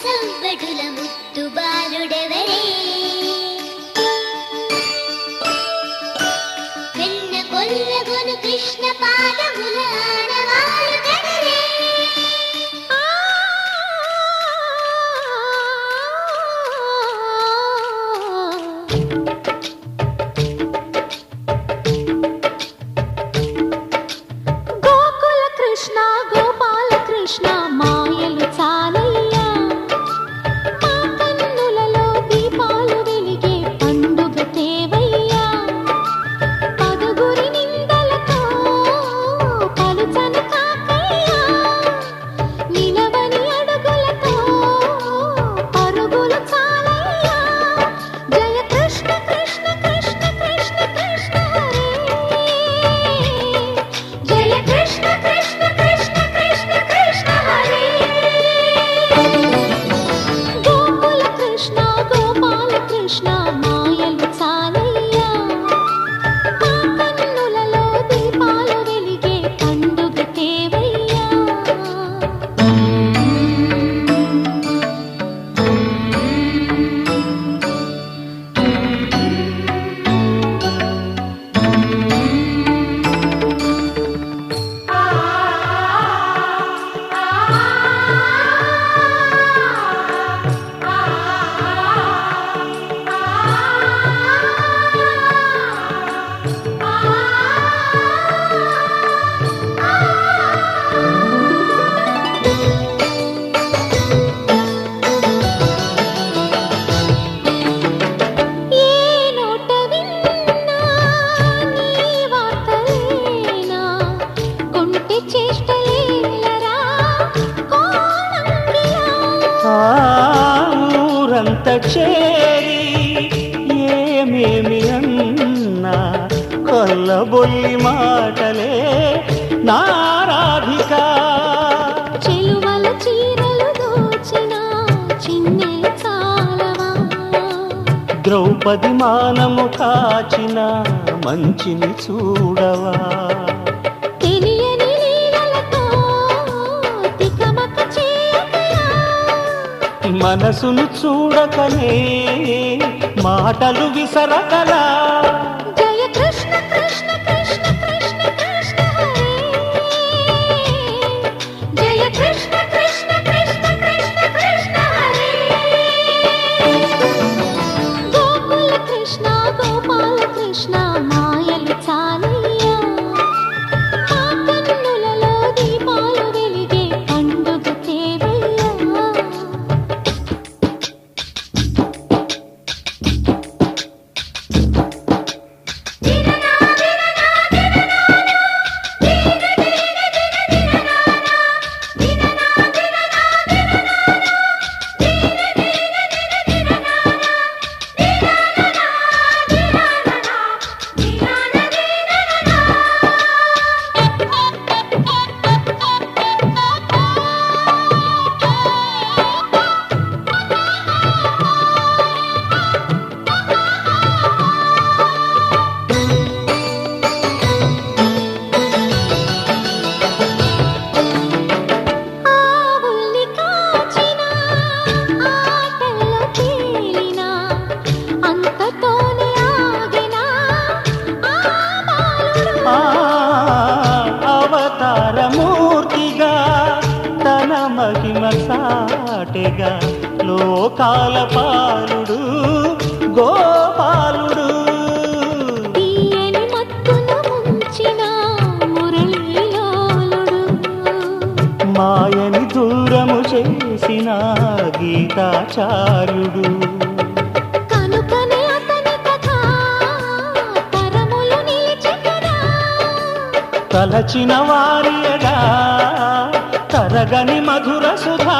సవ్వడుల ముద్దు బాలుడెవరే వెన్న కొల్లగొను కృష్ణ పాదముల ఆనవాలు కదరే గోకుల కృష్ణ గోపాల కృష్ణ మాయలు చాలయ్యా మా కన్నులలో దీపాలు వెలిగే పండుగ తేవయ్యా పదుగురి నిందలతో పలుచని కాకయ్యా నిలవని అడుగులతో పరుగులు చాలయ్యా జయ కృష్ణ కృష్ణ కృష్ణ కృష్ణ కృష్ణ హరే జయ కృష్ణ కృష్ణ కృష్ణ కృష్ణ కృష్ణ హరే గోకుల కృష్ణ గోపాల కృష్ణ మాయలు చాలయ్యా మా కన్నులలో దీపాలు వెలిగే పండుగ తేవయ్యా ఏ నోట విన్నా నీ వార్తలేనా కొంటె చేష్టలేలరా కోణంగిలా ఊరంత చేరి ఏమేమి అన్నా కొల్లబొల్లి మాటలే నారాధిక చెలువల చీరలు దోచిన చిన్నెలు చాలవా ద్రౌపది మానము కాచిన మంచిని చూడవా తెలియని లీలలతో తికమక చేయకయా మనసును చూడకనే మాటలు విసరకలా జయ కృష్ణ కృష్ణ కృష్ణ కృష్ణ కృష్ణ హరే జయ కృష్ణ కృష్ణ కృష్ణ కృష్ణ కృష్ణ హరే గోకుల కృష్ణ గోపాల కృష్ణ మాయలు చాలయ్యా మా కన్నులలో దీపాలు వెలిగే పండుగ తేవయ్యా ఆవుల్ని కాచిన ఆటల్లో తేలిన అంతతోనే ఆగిన ఆ బాలుడు అవతారమూర్తిగా తన మహిమ సాటెగా లోకాల పాలుడు గోపాలుడు తీయని మత్తును ముంచిన మురళీలోలుడు మాయని దూరము చేసిన గీతాచార్యుడు కనుకనే అతని కథ తరములు నిలిచెదరా తలచిన వారియగా తరగని మధుర సుధా